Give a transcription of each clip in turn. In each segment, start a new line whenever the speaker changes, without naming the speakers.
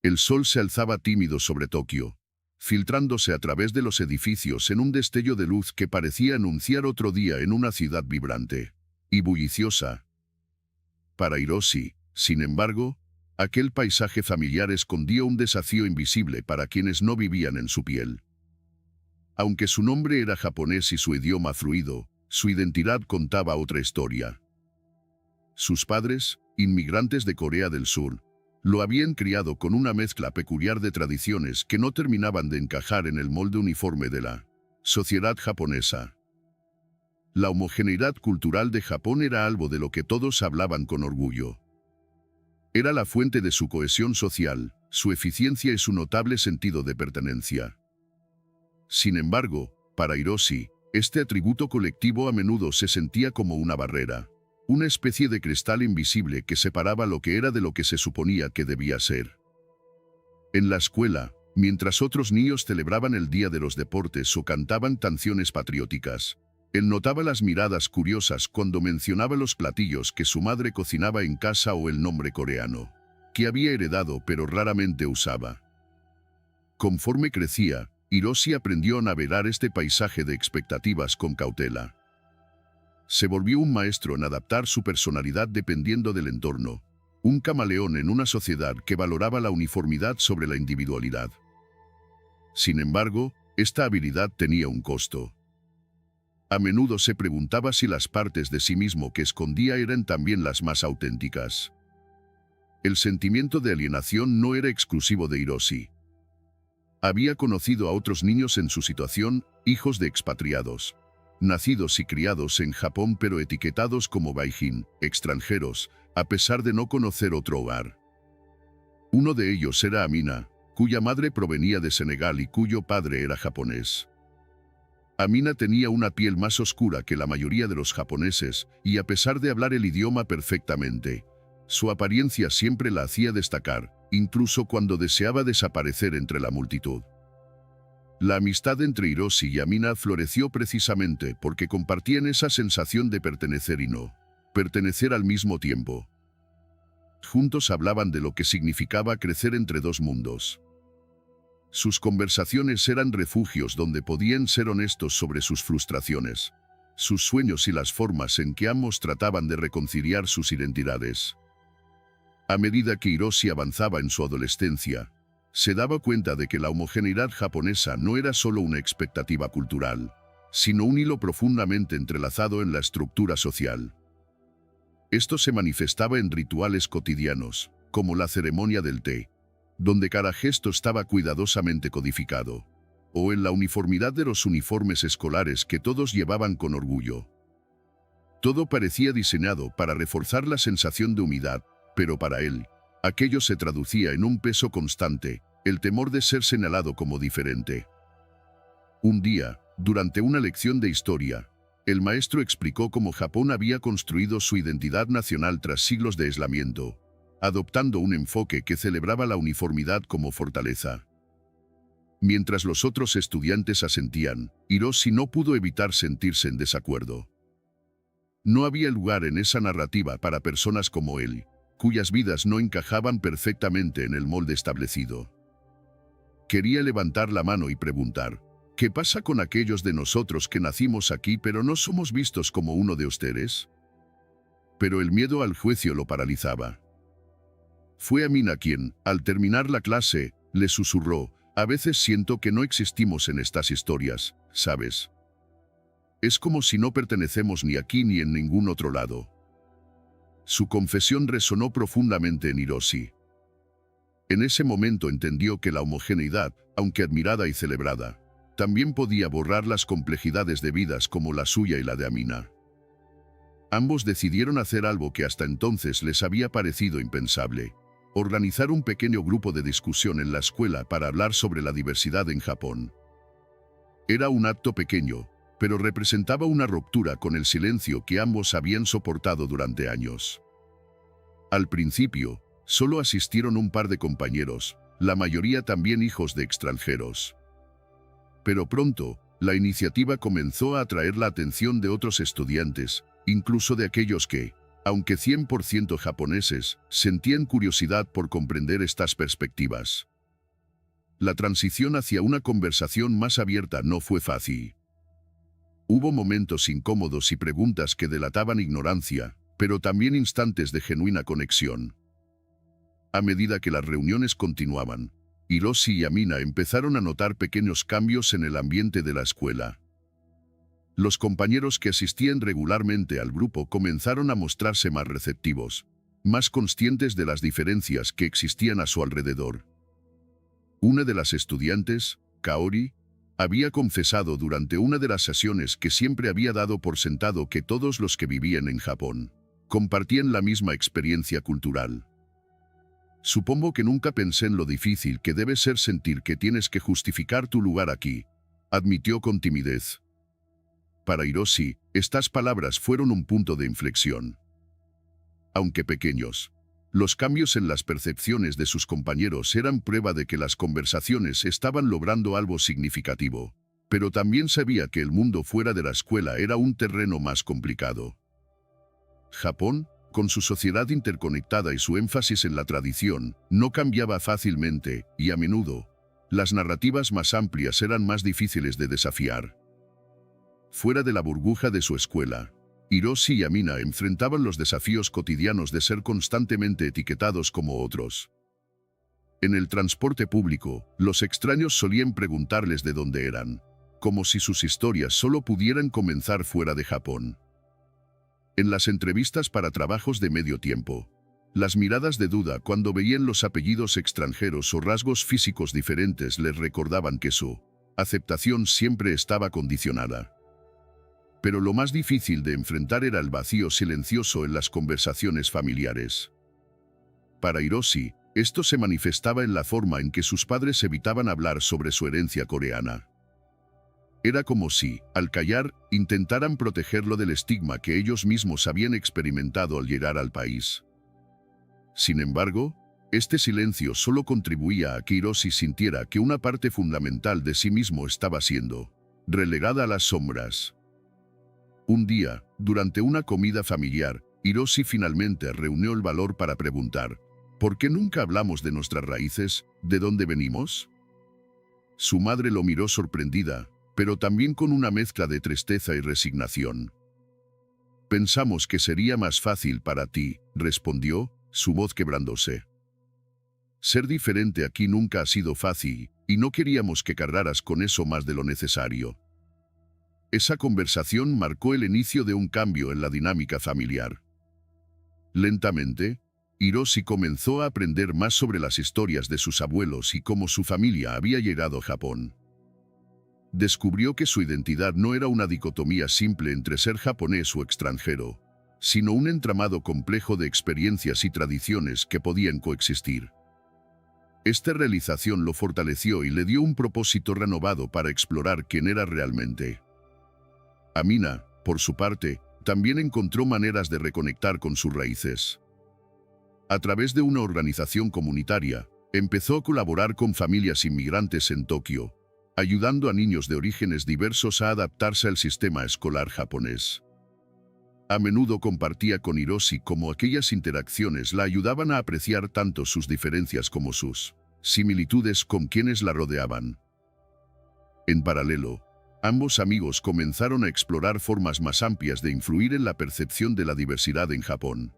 El sol se alzaba tímido sobre Tokio, filtrándose a través de los edificios en un destello de luz que parecía anunciar otro día en una ciudad vibrante y bulliciosa. Para Hiroshi, sin embargo, aquel paisaje familiar escondía un desafío invisible para quienes no vivían en su piel. Aunque su nombre era japonés y su idioma fluido, su identidad contaba otra historia. Sus padres, inmigrantes de Corea del Sur, lo habían criado con una mezcla peculiar de tradiciones que no terminaban de encajar en el molde uniforme de la sociedad japonesa. La homogeneidad cultural de Japón era algo de lo que todos hablaban con orgullo. Era la fuente de su cohesión social, su eficiencia y su notable sentido de pertenencia. Sin embargo, para Hiroshi, este atributo colectivo a menudo se sentía como una barrera, una especie de cristal invisible que separaba lo que era de lo que se suponía que debía ser. En la escuela, mientras otros niños celebraban el Día de los Deportes o cantaban canciones patrióticas, él notaba las miradas curiosas cuando mencionaba los platillos que su madre cocinaba en casa o el nombre coreano, que había heredado pero raramente usaba. Conforme crecía, Hiroshi aprendió a navegar este paisaje de expectativas con cautela. Se volvió un maestro en adaptar su personalidad dependiendo del entorno, un camaleón en una sociedad que valoraba la uniformidad sobre la individualidad. Sin embargo, esta habilidad tenía un costo. A menudo se preguntaba si las partes de sí mismo que escondía eran también las más auténticas. El sentimiento de alienación no era exclusivo de Hiroshi. Había conocido a otros niños en su situación, hijos de expatriados, nacidos y criados en Japón pero etiquetados como gaijin, extranjeros, a pesar de no conocer otro hogar. Uno de ellos era Amina, cuya madre provenía de Senegal y cuyo padre era japonés. Amina tenía una piel más oscura que la mayoría de los japoneses, y a pesar de hablar el idioma perfectamente, su apariencia siempre la hacía destacar, incluso cuando deseaba desaparecer entre la multitud. La amistad entre Hiroshi y Amina floreció precisamente porque compartían esa sensación de pertenecer y no pertenecer al mismo tiempo. Juntos hablaban de lo que significaba crecer entre dos mundos. Sus conversaciones eran refugios donde podían ser honestos sobre sus frustraciones, sus sueños y las formas en que ambos trataban de reconciliar sus identidades. A medida que Hiroshi avanzaba en su adolescencia, se daba cuenta de que la homogeneidad japonesa no era solo una expectativa cultural, sino un hilo profundamente entrelazado en la estructura social. Esto se manifestaba en rituales cotidianos, como la ceremonia del té, donde cada gesto estaba cuidadosamente codificado, o en la uniformidad de los uniformes escolares que todos llevaban con orgullo. Todo parecía diseñado para reforzar la sensación de unidad, pero para él, aquello se traducía en un peso constante, el temor de ser señalado como diferente. Un día, durante una lección de historia, el maestro explicó cómo Japón había construido su identidad nacional tras siglos de aislamiento, adoptando un enfoque que celebraba la uniformidad como fortaleza. Mientras los otros estudiantes asentían, Hiroshi no pudo evitar sentirse en desacuerdo. No había lugar en esa narrativa para personas como él, cuyas vidas no encajaban perfectamente en el molde establecido. Quería levantar la mano y preguntar, ¿qué pasa con aquellos de nosotros que nacimos aquí pero no somos vistos como uno de ustedes? Pero el miedo al juicio lo paralizaba. Fue Amina quien, al terminar la clase, le susurró, a veces siento que no existimos en estas historias, ¿sabes? Es como si no pertenecemos ni aquí ni en ningún otro lado. Su confesión resonó profundamente en Hiroshi. En ese momento entendió que la homogeneidad, aunque admirada y celebrada, también podía borrar las complejidades de vidas como la suya y la de Amina. Ambos decidieron hacer algo que hasta entonces les había parecido impensable: organizar un pequeño grupo de discusión en la escuela para hablar sobre la diversidad en Japón. Era un acto pequeño, pero representaba una ruptura con el silencio que ambos habían soportado durante años. Al principio, solo asistieron un par de compañeros, la mayoría también hijos de extranjeros. Pero pronto, la iniciativa comenzó a atraer la atención de otros estudiantes, incluso de aquellos que, Aunque 100% japoneses, sentían curiosidad por comprender estas perspectivas. La transición hacia una conversación más abierta no fue fácil. Hubo momentos incómodos y preguntas que delataban ignorancia, pero también instantes de genuina conexión. A medida que las reuniones continuaban, Hiroshi y Amina empezaron a notar pequeños cambios en el ambiente de la escuela. Los compañeros que asistían regularmente al grupo comenzaron a mostrarse más receptivos, más conscientes de las diferencias que existían a su alrededor. Una de las estudiantes, Kaori, había confesado durante una de las sesiones que siempre había dado por sentado que todos los que vivían en Japón compartían la misma experiencia cultural. Supongo que nunca pensé en lo difícil que debe ser sentir que tienes que justificar tu lugar aquí, admitió con timidez. Para Hiroshi, estas palabras fueron un punto de inflexión. Aunque pequeños, los cambios en las percepciones de sus compañeros eran prueba de que las conversaciones estaban logrando algo significativo, pero también sabía que el mundo fuera de la escuela era un terreno más complicado. Japón, con su sociedad interconectada y su énfasis en la tradición, no cambiaba fácilmente, y a menudo, las narrativas más amplias eran más difíciles de desafiar. Fuera de la burbuja de su escuela, Hiroshi y Amina enfrentaban los desafíos cotidianos de ser constantemente etiquetados como otros. En el transporte público, los extraños solían preguntarles de dónde eran, como si sus historias solo pudieran comenzar fuera de Japón. En las entrevistas para trabajos de medio tiempo, las miradas de duda cuando veían los apellidos extranjeros o rasgos físicos diferentes les recordaban que su aceptación siempre estaba condicionada. Pero lo más difícil de enfrentar era el vacío silencioso en las conversaciones familiares. Para Hiroshi, esto se manifestaba en la forma en que sus padres evitaban hablar sobre su herencia coreana. Era como si, al callar, intentaran protegerlo del estigma que ellos mismos habían experimentado al llegar al país. Sin embargo, este silencio solo contribuía a que Hiroshi sintiera que una parte fundamental de sí mismo estaba siendo relegada a las sombras. Un día, durante una comida familiar, Hiroshi finalmente reunió el valor para preguntar: ¿por qué nunca hablamos de nuestras raíces, de dónde venimos? Su madre lo miró sorprendida, pero también con una mezcla de tristeza y resignación. Pensamos que sería más fácil para ti, respondió, su voz quebrándose. Ser diferente aquí nunca ha sido fácil, y no queríamos que cargaras con eso más de lo necesario. Esa conversación marcó el inicio de un cambio en la dinámica familiar. Lentamente, Hiroshi comenzó a aprender más sobre las historias de sus abuelos y cómo su familia había llegado a Japón. Descubrió que su identidad no era una dicotomía simple entre ser japonés o extranjero, sino un entramado complejo de experiencias y tradiciones que podían coexistir. Esta realización lo fortaleció y le dio un propósito renovado para explorar quién era realmente. Amina, por su parte, también encontró maneras de reconectar con sus raíces. A través de una organización comunitaria, empezó a colaborar con familias inmigrantes en Tokio, ayudando a niños de orígenes diversos a adaptarse al sistema escolar japonés. A menudo compartía con Hiroshi cómo aquellas interacciones la ayudaban a apreciar tanto sus diferencias como sus similitudes con quienes la rodeaban. En paralelo, ambos amigos comenzaron a explorar formas más amplias de influir en la percepción de la diversidad en Japón.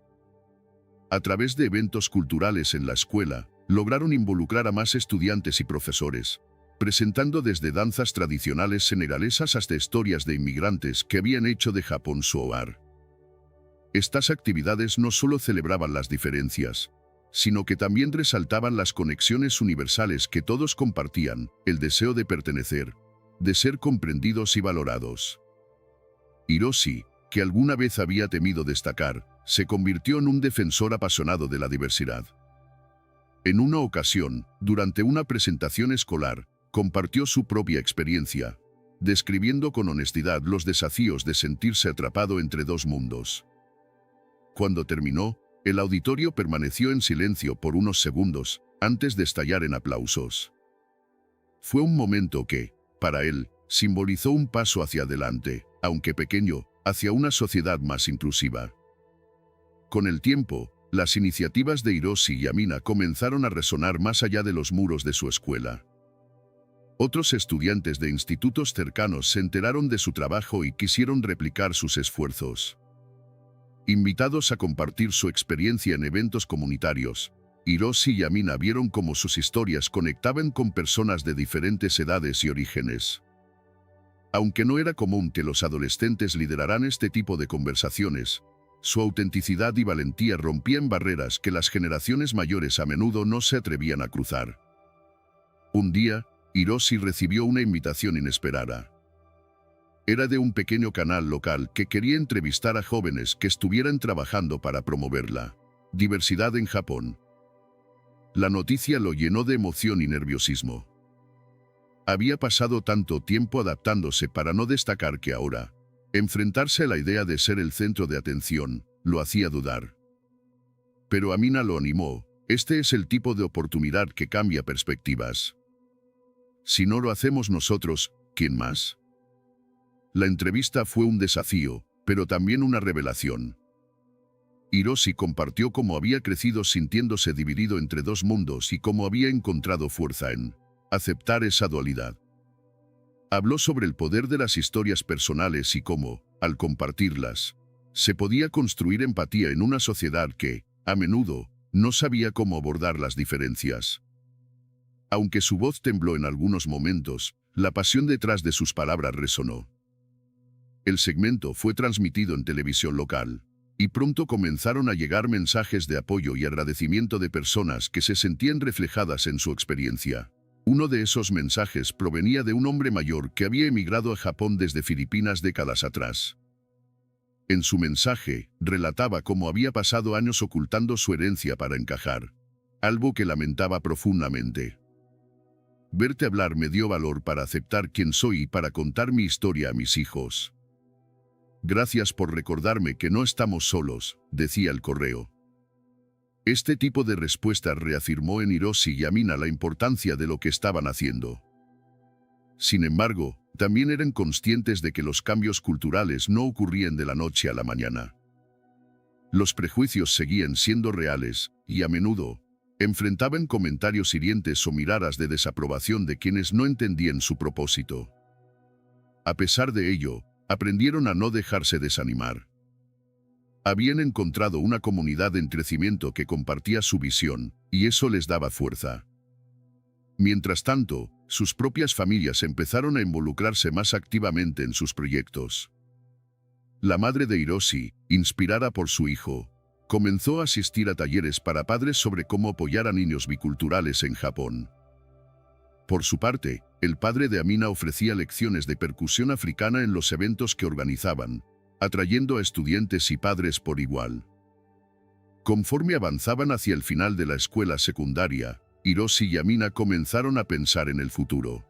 A través de eventos culturales en la escuela, lograron involucrar a más estudiantes y profesores, presentando desde danzas tradicionales senegalesas hasta historias de inmigrantes que habían hecho de Japón su hogar. Estas actividades no solo celebraban las diferencias, sino que también resaltaban las conexiones universales que todos compartían, el deseo de pertenecer, de ser comprendidos y valorados. Hiroshi, que alguna vez había temido destacar, se convirtió en un defensor apasionado de la diversidad. En una ocasión, durante una presentación escolar, compartió su propia experiencia, describiendo con honestidad los desafíos de sentirse atrapado entre dos mundos. Cuando terminó, el auditorio permaneció en silencio por unos segundos, antes de estallar en aplausos. Fue un momento que, para él, simbolizó un paso hacia adelante, aunque pequeño, hacia una sociedad más inclusiva. Con el tiempo, las iniciativas de Hiroshi y Amina comenzaron a resonar más allá de los muros de su escuela. Otros estudiantes de institutos cercanos se enteraron de su trabajo y quisieron replicar sus esfuerzos. Invitados a compartir su experiencia en eventos comunitarios, Hiroshi y Amina vieron cómo sus historias conectaban con personas de diferentes edades y orígenes. Aunque no era común que los adolescentes lideraran este tipo de conversaciones, su autenticidad y valentía rompían barreras que las generaciones mayores a menudo no se atrevían a cruzar. Un día, Hiroshi recibió una invitación inesperada. Era de un pequeño canal local que quería entrevistar a jóvenes que estuvieran trabajando para promover la diversidad en Japón. La noticia lo llenó de emoción y nerviosismo. Había pasado tanto tiempo adaptándose para no destacar que ahora, enfrentarse a la idea de ser el centro de atención, lo hacía dudar. Pero Amina lo animó. Este es el tipo de oportunidad que cambia perspectivas. Si no lo hacemos nosotros, ¿quién más? La entrevista fue un desafío, pero también una revelación. Hiroshi compartió cómo había crecido sintiéndose dividido entre dos mundos y cómo había encontrado fuerza en aceptar esa dualidad. Habló sobre el poder de las historias personales y cómo, al compartirlas, se podía construir empatía en una sociedad que, a menudo, no sabía cómo abordar las diferencias. Aunque su voz tembló en algunos momentos, la pasión detrás de sus palabras resonó. El segmento fue transmitido en televisión local, y pronto comenzaron a llegar mensajes de apoyo y agradecimiento de personas que se sentían reflejadas en su experiencia. Uno de esos mensajes provenía de un hombre mayor que había emigrado a Japón desde Filipinas décadas atrás. En su mensaje, relataba cómo había pasado años ocultando su herencia para encajar, algo que lamentaba profundamente. Verte hablar me dio valor para aceptar quién soy y para contar mi historia a mis hijos. Gracias por recordarme que no estamos solos, decía el correo. Este tipo de respuesta reafirmó en Hiroshi y Amina la importancia de lo que estaban haciendo. Sin embargo, también eran conscientes de que los cambios culturales no ocurrían de la noche a la mañana. Los prejuicios seguían siendo reales, y a menudo, enfrentaban comentarios hirientes o miradas de desaprobación de quienes no entendían su propósito. A pesar de ello, aprendieron a no dejarse desanimar. Habían encontrado una comunidad en crecimiento que compartía su visión, y eso les daba fuerza. Mientras tanto, sus propias familias empezaron a involucrarse más activamente en sus proyectos. La madre de Hiroshi, inspirada por su hijo, comenzó a asistir a talleres para padres sobre cómo apoyar a niños biculturales en Japón. Por su parte, el padre de Amina ofrecía lecciones de percusión africana en los eventos que organizaban, atrayendo a estudiantes y padres por igual. Conforme avanzaban hacia el final de la escuela secundaria, Hiroshi y Amina comenzaron a pensar en el futuro.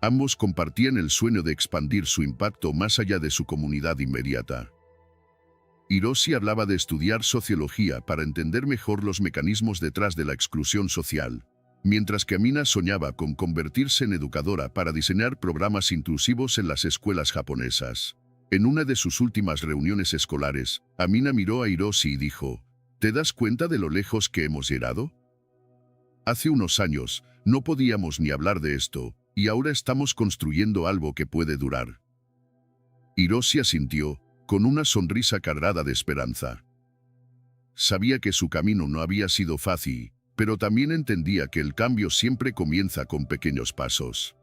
Ambos compartían el sueño de expandir su impacto más allá de su comunidad inmediata. Hiroshi hablaba de estudiar sociología para entender mejor los mecanismos detrás de la exclusión social, mientras que Amina soñaba con convertirse en educadora para diseñar programas inclusivos en las escuelas japonesas. En una de sus últimas reuniones escolares, Amina miró a Hiroshi y dijo, ¿te das cuenta de lo lejos que hemos llegado? Hace unos años, no podíamos ni hablar de esto, y ahora estamos construyendo algo que puede durar. Hiroshi asintió, con una sonrisa cargada de esperanza. Sabía que su camino no había sido fácil, pero también entendía que el cambio siempre comienza con pequeños pasos.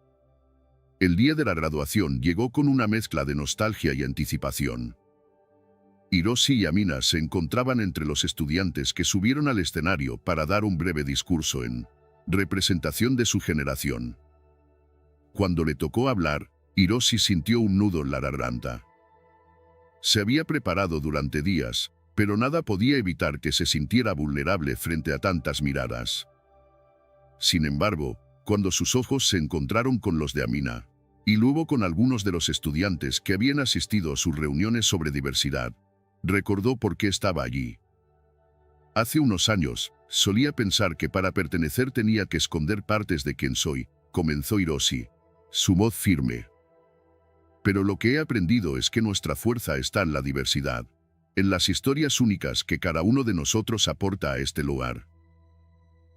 El día de la graduación llegó con una mezcla de nostalgia y anticipación. Hiroshi y Amina se encontraban entre los estudiantes que subieron al escenario para dar un breve discurso en representación de su generación. Cuando le tocó hablar, Hiroshi sintió un nudo en la garganta. Se había preparado durante días, pero nada podía evitar que se sintiera vulnerable frente a tantas miradas. Sin embargo, cuando sus ojos se encontraron con los de Amina, y luego con algunos de los estudiantes que habían asistido a sus reuniones sobre diversidad, recordó por qué estaba allí. Hace unos años, solía pensar que para pertenecer tenía que esconder partes de quién soy, comenzó Hiroshi, su voz firme. Pero lo que he aprendido es que nuestra fuerza está en la diversidad. en las historias únicas que cada uno de nosotros aporta a este lugar.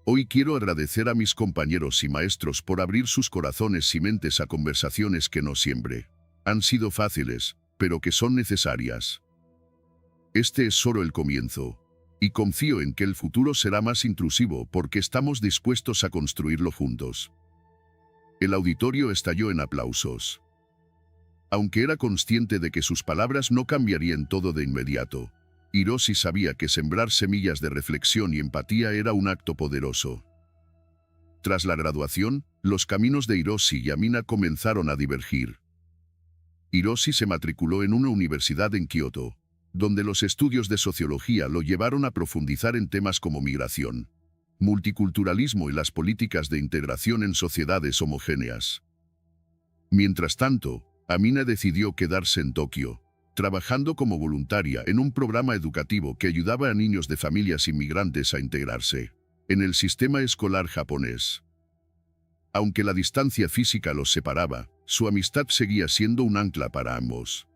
Hoy quiero agradecer a mis compañeros y maestros por abrir sus corazones y mentes a conversaciones que no siempre han sido fáciles, pero que son necesarias. Este es solo el comienzo, y confío en que el futuro será más intrusivo porque estamos dispuestos a construirlo juntos. El auditorio estalló en aplausos. Aunque era consciente de que sus palabras no cambiarían todo de inmediato, Hiroshi sabía que sembrar semillas de reflexión y empatía era un acto poderoso. Tras la graduación, los caminos de Hiroshi y Amina comenzaron a divergir. Hiroshi se matriculó en una universidad en Kioto, donde los estudios de sociología lo llevaron a profundizar en temas como migración, multiculturalismo y las políticas de integración en sociedades homogéneas. Mientras tanto, Amina decidió quedarse en Tokio, trabajando como voluntaria en un programa educativo que ayudaba a niños de familias inmigrantes a integrarse en el sistema escolar japonés. Aunque la distancia física los separaba, su amistad seguía siendo un ancla para ambos.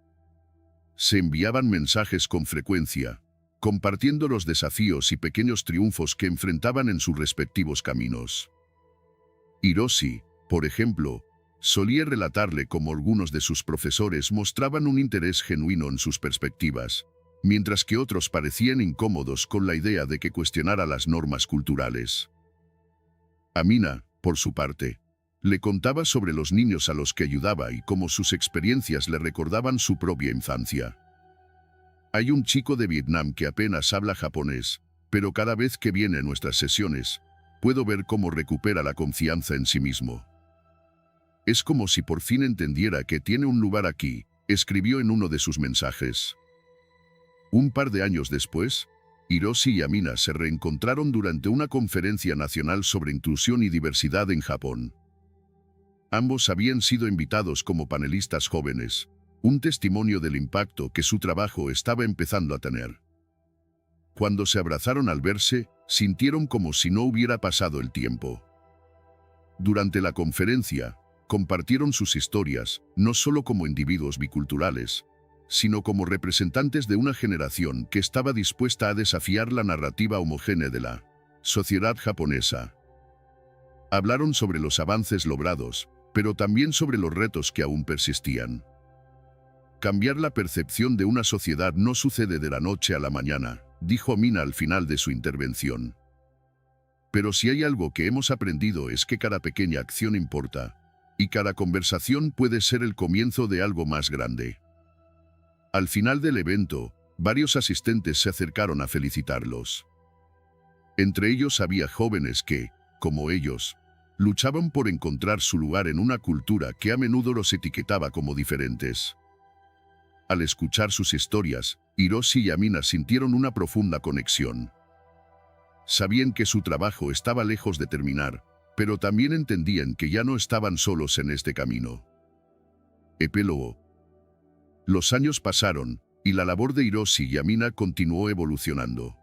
Se enviaban mensajes con frecuencia, compartiendo los desafíos y pequeños triunfos que enfrentaban en sus respectivos caminos. Hiroshi, por ejemplo, solía relatarle cómo algunos de sus profesores mostraban un interés genuino en sus perspectivas, mientras que otros parecían incómodos con la idea de que cuestionara las normas culturales. Amina, por su parte, le contaba sobre los niños a los que ayudaba y cómo sus experiencias le recordaban su propia infancia. Hay un chico de Vietnam que apenas habla japonés, pero cada vez que viene a nuestras sesiones, puedo ver cómo recupera la confianza en sí mismo. Es como si por fin entendiera que tiene un lugar aquí, escribió en uno de sus mensajes. Un par de años después, Hiroshi y Amina se reencontraron durante una conferencia nacional sobre inclusión y diversidad en Japón. Ambos habían sido invitados como panelistas jóvenes, un testimonio del impacto que su trabajo estaba empezando a tener. Cuando se abrazaron al verse, sintieron como si no hubiera pasado el tiempo. Durante la conferencia, compartieron sus historias, no solo como individuos biculturales, sino como representantes de una generación que estaba dispuesta a desafiar la narrativa homogénea de la sociedad japonesa. Hablaron sobre los avances logrados, pero también sobre los retos que aún persistían. Cambiar la percepción de una sociedad no sucede de la noche a la mañana, dijo Amina al final de su intervención. Pero si hay algo que hemos aprendido es que cada pequeña acción importa, y cada conversación puede ser el comienzo de algo más grande. Al final del evento, varios asistentes se acercaron a felicitarlos. Entre ellos había jóvenes que, como ellos, luchaban por encontrar su lugar en una cultura que a menudo los etiquetaba como diferentes. Al escuchar sus historias, Hiroshi y Amina sintieron una profunda conexión. Sabían que su trabajo estaba lejos de terminar, pero también entendían que ya no estaban solos en este camino. Epílogo. Los años pasaron, y la labor de Hiroshi y Amina continuó evolucionando.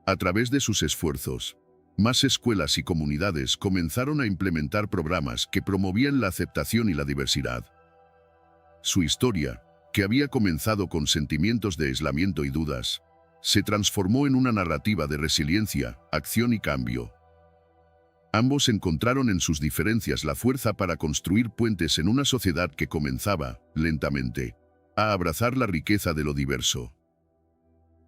A través de sus esfuerzos, más escuelas y comunidades comenzaron a implementar programas que promovían la aceptación y la diversidad. Su historia, que había comenzado con sentimientos de aislamiento y dudas, se transformó en una narrativa de resiliencia, acción y cambio. Ambos encontraron en sus diferencias la fuerza para construir puentes en una sociedad que comenzaba, lentamente, a abrazar la riqueza de lo diverso.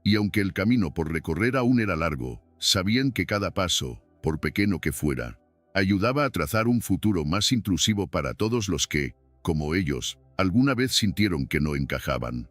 Y aunque el camino por recorrer aún era largo, sabían que cada paso, por pequeño que fuera, ayudaba a trazar un futuro más inclusivo para todos los que, como ellos, alguna vez sintieron que no encajaban.